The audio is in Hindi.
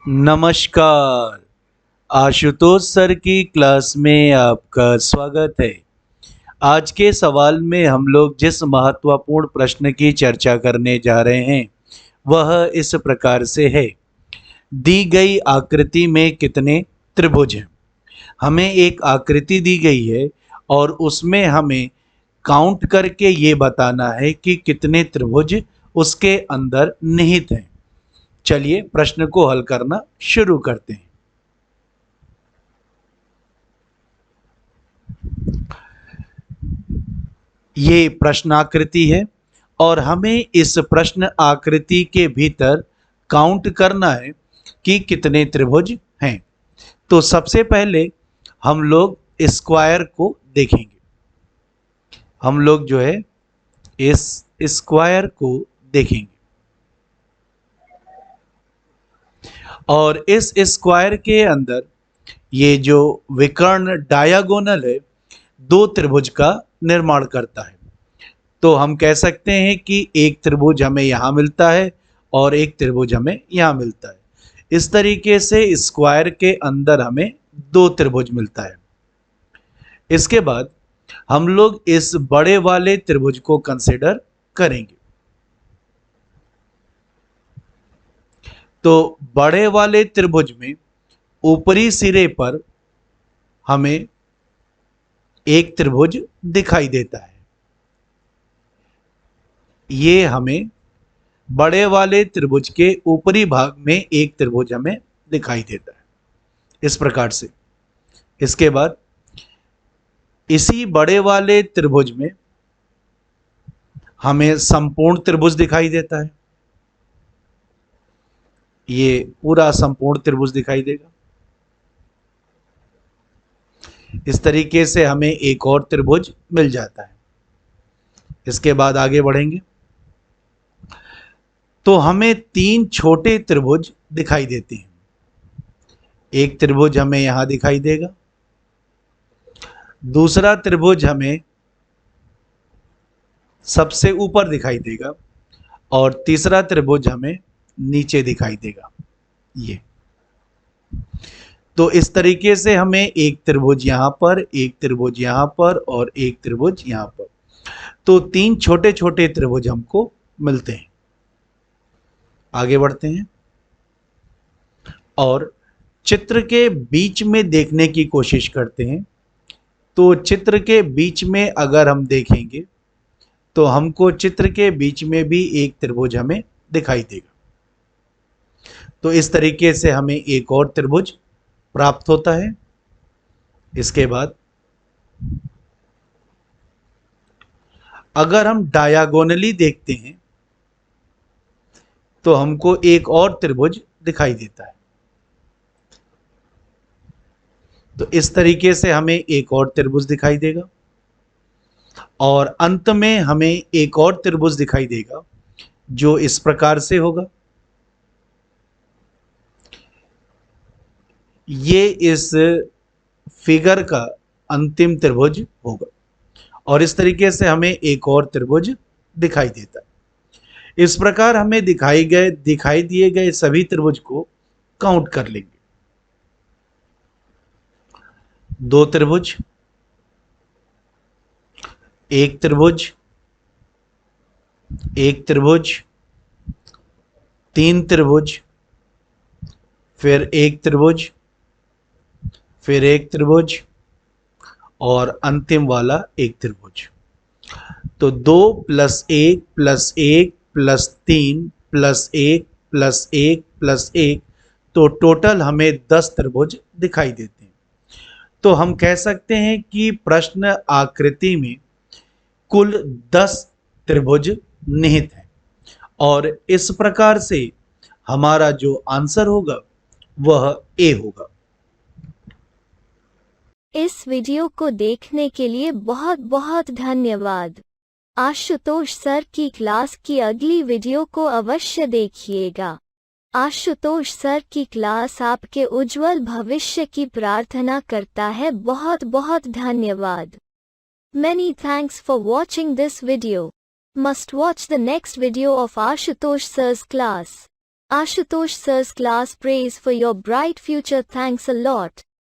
नमस्कार। आशुतोष सर की क्लास में आपका स्वागत है। आज के सवाल में हम लोग जिस महत्वपूर्ण प्रश्न की चर्चा करने जा रहे हैं वह इस प्रकार से है। दी गई आकृति में कितने त्रिभुज हैं? हमें एक आकृति दी गई है और उसमें हमें काउंट करके ये बताना है कि कितने त्रिभुज उसके अंदर निहित हैं। चलिए प्रश्न को हल करना शुरू करते हैं। ये प्रश्न आकृति है और हमें इस प्रश्न आकृति के भीतर काउंट करना है कि कितने त्रिभुज हैं। तो सबसे पहले हम लोग स्क्वायर को देखेंगे। हम लोग जो है इस स्क्वायर को देखेंगे और इस स्क्वायर के अंदर ये जो विकर्ण डायगोनल है दो त्रिभुज का निर्माण करता है। तो हम कह सकते हैं कि एक त्रिभुज हमें यहाँ मिलता है और एक त्रिभुज हमें यहाँ मिलता है। इस तरीके से स्क्वायर के अंदर हमें दो त्रिभुज मिलता है। इसके बाद हम लोग इस बड़े वाले त्रिभुज को कंसिडर करेंगे। तो बड़े वाले त्रिभुज में ऊपरी सिरे पर हमें एक त्रिभुज दिखाई देता है। ये हमें बड़े वाले त्रिभुज के ऊपरी भाग में एक त्रिभुज हमें दिखाई देता है इस प्रकार से। इसके बाद इसी बड़े वाले त्रिभुज में हमें संपूर्ण त्रिभुज दिखाई देता है। ये पूरा संपूर्ण त्रिभुज दिखाई देगा। इस तरीके से हमें एक और त्रिभुज मिल जाता है। इसके बाद आगे बढ़ेंगे तो हमें तीन छोटे त्रिभुज दिखाई देते हैं। एक त्रिभुज हमें यहां दिखाई देगा, दूसरा त्रिभुज हमें सबसे ऊपर दिखाई देगा और तीसरा त्रिभुज हमें नीचे दिखाई देगा। ये तो इस तरीके से हमें एक त्रिभुज यहां पर, एक त्रिभुज यहां पर और एक त्रिभुज यहां पर, तो तीन छोटे छोटे त्रिभुज हमको मिलते हैं। आगे बढ़ते हैं और चित्र के बीच में देखने की कोशिश करते हैं। तो चित्र के बीच में अगर हम देखेंगे तो हमको चित्र के बीच में भी एक त्रिभुज हमें दिखाई देगा। तो इस तरीके से हमें एक और त्रिभुज प्राप्त होता है। इसके बाद अगर हम डायगोनली देखते हैं तो हमको एक और त्रिभुज दिखाई देता है। तो इस तरीके से हमें एक और त्रिभुज दिखाई देगा और अंत में हमें एक और त्रिभुज दिखाई देगा जो इस प्रकार से होगा। ये इस फिगर का अंतिम त्रिभुज होगा और इस तरीके से हमें एक और त्रिभुज दिखाई देता है। इस प्रकार हमें दिखाई दिए गए सभी त्रिभुज को काउंट कर लेंगे। दो त्रिभुज, एक त्रिभुज, एक त्रिभुज, तीन त्रिभुज, फिर एक त्रिभुज, फिर एक त्रिभुज और अंतिम वाला एक त्रिभुज। तो 2 + 1 + 1 + 3 + 1 + 1 + 1, तो टोटल हमें 10 त्रिभुज दिखाई देते हैं। तो हम कह सकते हैं कि प्रश्न आकृति में कुल 10 त्रिभुज निहित हैं और इस प्रकार से हमारा जो आंसर होगा वह ए होगा। इस वीडियो को देखने के लिए बहुत बहुत धन्यवाद। आशुतोष सर की क्लास की अगली वीडियो को अवश्य देखिएगा। आशुतोष सर की क्लास आपके उज्जवल भविष्य की प्रार्थना करता है। बहुत बहुत धन्यवाद। Many thanks for watching this video. Must watch the next video of Ashutosh sir's class. Ashutosh sir's class prays for your bright future. Thanks a lot.